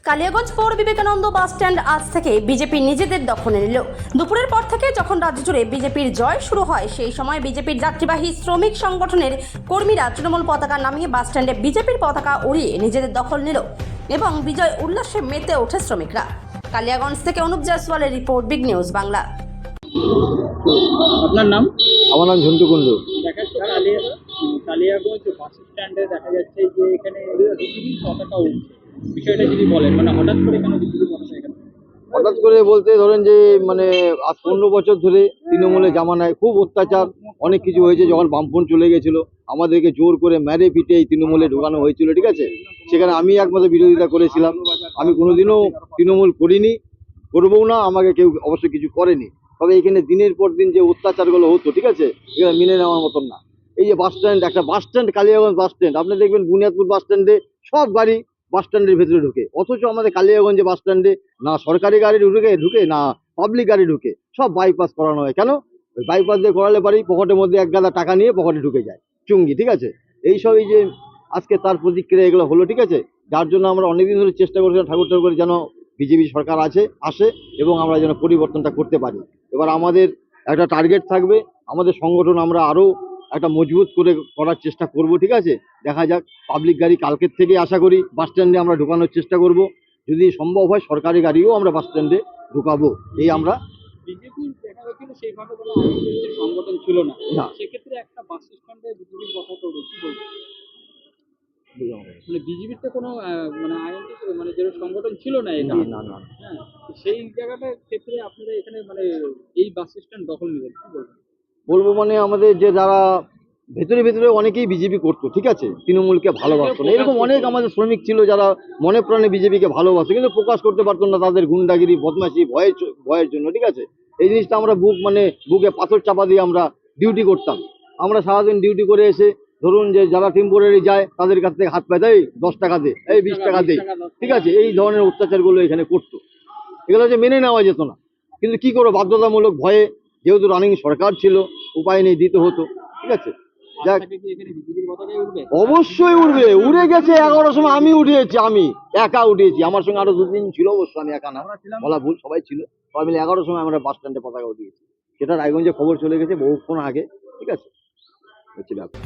কালিয়াগঞ্জ পৌর Vivekananda bus stand আজ থেকে বিজেপি নিজেদের দখলে নিল। দুপুরের পর থেকে যখন রাজ্য জুড়ে বিজেপির জয় শুরু হয়, সেই সময় বিজেপির যাত্রীবাহী শ্রমিক সংগঠনের কর্মীরা তৃণমূল পতাকা নামিয়ে বাস স্ট্যান্ডে বিজেপির পতাকা উড়িয়ে নিজেদের দখল নিল এবং বিজয় উল্লাসে মেতে ওঠে শ্রমিকরা। কালিয়াগঞ্জ থেকে অনুপ জয়সওয়ালের রিপোর্ট, বিগ নিউজ বাংলা। আপনার নাম? আমার নাম ঝন্টু কুণ্ডু। দেখা যাচ্ছে কালিয়াগঞ্জ বাস স্ট্যান্ডে দেখা যাচ্ছে যে এখানে বিজেপির পতাকা উঠছে, বিষয়টা যদি বলেন, মানে হঠাৎ করে কেন বিজেপির পতাকা এখানে? হঠাৎ করে বলতে ধরেন যে মানে আজ 15 বছর ধরে তৃণমূলের জামানায় খুব অত্যাচার অনেক কিছু হয়েছে। যখন বামফ্রন্ট চলে গেছিল আমাদেরকে জোর করে মেরে পিটে এই তৃণমূলে ঢোকানো হয়েছিল, ঠিক আছে। সেখানে আমি একমাত্র বিরোধিতা করেছিলাম। আমি কোনোদিনও তৃণমূল করিনি, করবও না, আমাকে কেউ অবশ্য কিছু করেনি। তবে এখানে দিনের পর দিন যে অত্যাচারগুলো হতো, ঠিক আছে, এখানে মেনে নেওয়ার মতন না। এই যে বাস স্ট্যান্ড, একটা bus stand Kaliaganj bus stand, আপনি দেখবেন বুনিয়াদপুর বাস স্ট্যান্ডে সব গাড়ি বাস স্ট্যান্ডের ভেতরে ঢুকে, অথচ আমাদের কালিয়াগঞ্জে বাস স্ট্যান্ডে না সরকারি গাড়ি ঢুকে না পাবলিক গাড়ি ঢুকে, সব বাইপাস করানো হয়। কেন? ওই বাইপাস দিয়ে করালে পারি পকেটের মধ্যে এক গাদা টাকা নিয়ে পকেটে ঢুকে যায় চুঙ্গি, ঠিক আছে। এইসব এই যে আজকে তার প্রতিক্রিয়া এগুলো হলো, ঠিক আছে। যার জন্য আমরা অনেকদিন ধরে চেষ্টা করছিলাম ঠাকুর করে যেন বিজেপি সরকার আসে এবং আমরা যেন পরিবর্তনটা করতে পারি। এবার আমাদের একটা টার্গেট থাকবে, আমাদের সংগঠন আমরা আরও একটা মজবুত করে করার চেষ্টা করব, ঠিক আছে। দেখা যাক, পাবলিক গাড়ি কালকের থেকে আশা করি বাস স্ট্যান্ডে আমরা ঢোকানোর চেষ্টা করব। যদি সম্ভব হয় সরকারি গাড়িও আমরা বাস স্ট্যান্ডে ঢোকাবো। এই আমরা বিজেপির দেখা যাচ্ছিল সেইভাবে কোনো আইনজীবী সংগঠন ছিল না, না সেক্ষেত্রে একটা বাস স্ট্যান্ডে বিজেপির পতাকা উঠে কি বলবো? মানে বিজেপির তো কোনো মানে আইনজীবী মানে যেরকম সংগঠন ছিল না এটা। না না। হ্যাঁ, তো সেই জায়গাটার ক্ষেত্রে আপনারা এখানে মানে এই বাস স্ট্যান্ড দখল নেবেন, কি বলবেন? বলবো মানে আমাদের যে যারা ভেতরে ভেতরে অনেকেই বিজেপি করতো, ঠিক আছে, তৃণমূলকে ভালোবাসতো না, এরকম অনেক আমাদের শ্রমিক ছিল যারা মনে প্রাণে বিজেপিকে ভালোবাসতো, কিন্তু প্রকাশ করতে পারতো না তাদের গুন্ডাগিরি বদমাশি ভয়ের জন্য, ঠিক আছে। এই জিনিসটা আমরা বুকে পাথর চাপা দিয়ে আমরা ডিউটি করতাম। আমরা সারাদিন ডিউটি করে এসে ধরুন যে যারা টেম্পোরারি যায় তাদের কাছ থেকে হাত পায় দেয়, 10 টাকা দে, এই 20 টাকা দে, ঠিক আছে। এই ধরনের অত্যাচারগুলো এখানে করতো, এগুলো হচ্ছে মেনে নেওয়া যেত না। কিন্তু কি করবো, বাধ্যতামূলক ভয়ে, যেহেতু রানিং সরকার ছিল, উপায় নেই, দিতে হতো, ঠিক আছে। যাক, আপনাকে কি এখানে বিজেপির পতাকাই উঠবে? অবশ্যই উঠবে, উড়ে গেছে 11টার সময়, আমি উঠিয়েছি, আমি একা উঠিয়েছি, আমার সঙ্গে আরো 2-3 ছিল, অবশ্য আমি একা না, বলা ভুল, সবাই ছিল, সবাই মিলে 11টার সময় আমরা বাস স্ট্যান্ডে পতাকা উঠিয়েছি। সেটা রায়গঞ্জে খবর চলে গেছে বহুক্ষণ আগে, ঠিক আছে, হচ্ছে ব্যাপার।